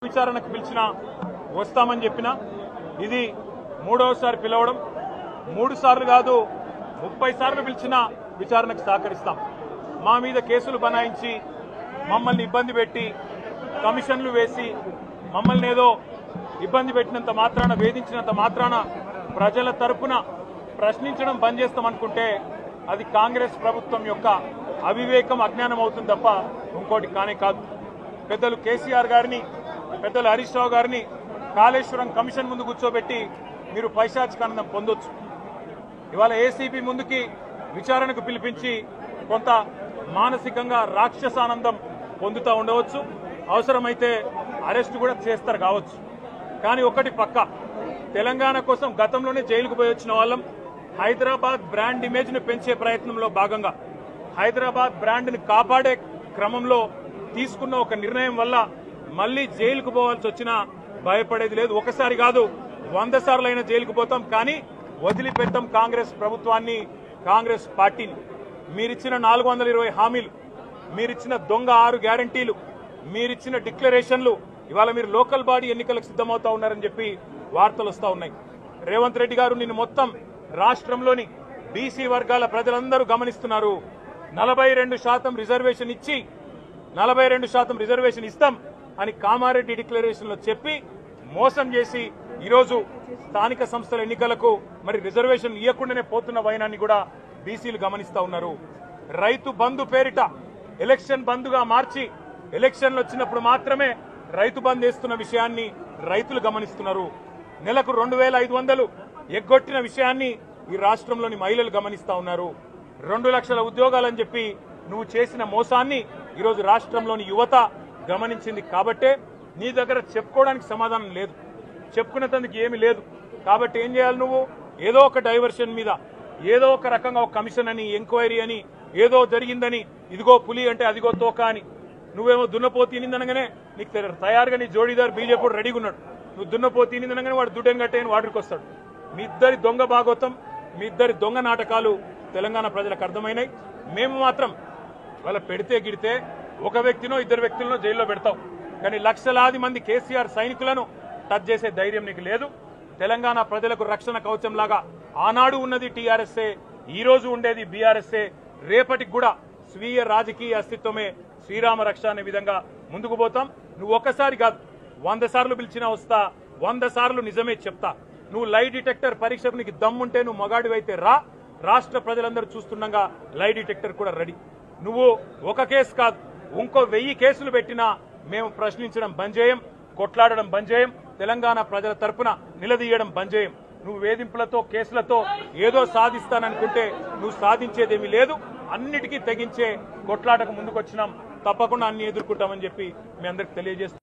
విచారణకు పిలిచిన వస్తామని చెప్పిన ఇది మూడవసారి పిలవడం 3 సార్లు కాదు 30 సార్లు పిలిచిన విచారణకు సహకరిస్తాం మా మీద కేసులు బనాయించి మమ్మల్ని ఇబ్బంది పెట్టి కమిషన్లు వేసి మమ్మల్ని ఏదో ఇబ్బంది పెట్టినంత మాత్రాన వేధించినంత మాత్రాన ప్రజల తరపున ప్రశ్నించడం బంద్ చేస్తామనుకుంటే అది కాంగ్రెస్ ప్రభుత్వం యొక్క అవివేకం అజ్ఞానం అవుతుంది తప్ప ఇంకోటి కానే కాదు పెద్దలు కేసీఆర్ గారిని పెద్దలు హరీష్ రావు గారిని కాళేశ్వరం కమిషన్ ముందు కూర్చోబెట్టి మీరు పైశాచికానందం పొందొచ్చు ఇవాళ ఏసీబీ ముందుకి విచారణకు పిలిపించి కొంత మానసికంగా రాక్షసానందం పొందుతూ ఉండవచ్చు అవసరమైతే అరెస్ట్ కూడా చేస్తారు కావచ్చు కానీ ఒకటి పక్క తెలంగాణ కోసం గతంలోనే జైలుకు పోయి వచ్చిన వాళ్ళం హైదరాబాద్ బ్రాండ్ ఇమేజ్ ను పెంచే ప్రయత్నంలో భాగంగా హైదరాబాద్ బ్రాండ్ ని కాపాడే క్రమంలో తీసుకున్న ఒక నిర్ణయం వల్ల మళ్లీ జైలుకు పోవాల్సి వచ్చినా భయపడేది లేదు ఒకసారి కాదు 100 సార్లు అయినా జైలుకు పోతాం కానీ వదిలిపెట్టాం కాంగ్రెస్ ప్రభుత్వాన్ని కాంగ్రెస్ పార్టీని మీరిచ్చిన 420 హామీలు మీరిచ్చిన దొంగ 6 గ్యారంటీలు మీరిచ్చిన డిక్లరేషన్లు ఇవాళ మీరు లోకల్ బాడీ ఎన్నికలకు సిద్ధమవుతా ఉన్నారని చెప్పి వార్తలు వస్తా ఉన్నాయి రేవంత్ రెడ్డి గారు నిన్ను మొత్తం రాష్ట్రంలోని బీసీ వర్గాల ప్రజలందరూ గమనిస్తున్నారు 42% రిజర్వేషన్ ఇచ్చి 42% రిజర్వేషన్ ఇస్తాం అని కామారెడ్డి డిక్లరేషన్ లో చెప్పి మోసం చేసి ఈరోజు స్థానిక సంస్థల ఎన్నికలకు మరి రిజర్వేషన్ ఇవ్వకుండానే పోతున్న వైనాన్ని కూడా బీసీలు గమనిస్తా ఉన్నారు రైతు బంధు పేరిట ఎలక్షన్ బంధుగా మార్చి ఎలక్షన్లు వచ్చినప్పుడు మాత్రమే రైతు బంధు వేస్తున్న విషయాన్ని రైతులు గమనిస్తున్నారు నెలకు 2500 ఎగ్గొట్టిన విషయాన్ని ఈ రాష్ట్రంలోని మహిళలు గమనిస్తా ఉన్నారు 2 లక్షల ఉద్యోగాలని చెప్పి నువ్వు చేసిన మోసాన్ని ఈరోజు రాష్ట్రంలోని యువత గమనించింది కాబట్టే నీ దగ్గర చెప్పుకోవడానికి సమాధానం లేదు చెప్పుకునేందుకు ఏమీ లేదు కాబట్టి ఏం చేయాలి నువ్వు ఏదో ఒక డైవర్షన్ మీద ఏదో ఒక రకంగా ఒక కమిషన్ అని ఎంక్వైరీ అని ఏదో జరిగిందని ఇదిగో పులి అంటే అదిగో తోక అని నువ్వేమో దున్నపోతు తినిందనగానే నీకు తయారుగా నీ జోడీదారు బీజేపీ రెడీగా ఉన్నాడు నువ్వు దున్నపోతు తినిందనగానే వాడు దుడ్డెం కట్టేయని వాడికి వస్తాడు మీ ఇద్దరి దొంగ భాగోతం మీ ఇద్దరి దొంగ నాటకాలు తెలంగాణ ప్రజలకు అర్థమైనాయి మేము మాత్రం వాళ్ళ పెడితే గిడితే ఒక వ్యక్తినో 2 వ్యక్తులను జైల్లో పెడతాం కానీ లక్షలాది మంది కేసీఆర్ సైనికులను టచ్ చేసే ధైర్యం నీకు లేదు తెలంగాణ ప్రజలకు రక్షణ కవచంలాగా ఆనాడు ఉన్నది టీఆర్ఎస్ఏ ఈ రోజు ఉండేది బీఆర్ఎస్ఏ రేపటికి కూడా స్వీయ రాజకీయ అస్తిత్వమే శ్రీరామ రక్ష అనే విధంగా ముందుకు పోతాం నువ్వు ఒక్కసారి కాదు 100 సార్లు పిలిచినా వస్తా 100 సార్లు నిజమే చెప్తా నువ్వు లై డిటెక్టర్ పరీక్షకు నీకు దమ్ముంటే నువ్వు మగాడివైతే రా రాష్ట్ర ప్రజలందరూ చూస్తుండగా లై డిటెక్టర్ కూడా రెడీ నువ్వు ఒక కేసు కాదు ఇంకో 1000 కేసులు పెట్టినా మేము ప్రశ్నించడం బంద్ చేయం కొట్లాడడం బంద్ చేయం తెలంగాణ ప్రజల తరపున నిలదీయడం బంద్ చేయం నువ్వు వేధింపులతో కేసులతో ఏదో సాధిస్తాననుకుంటే నువ్వు సాధించేదేమీ లేదు అన్నిటికీ తెగించే కొట్లాటకు ముందుకొచ్చినాం తప్పకుండా అన్ని ఎదుర్కొంటామని చెప్పి మీ అందరికి తెలియజేస్తున్నాం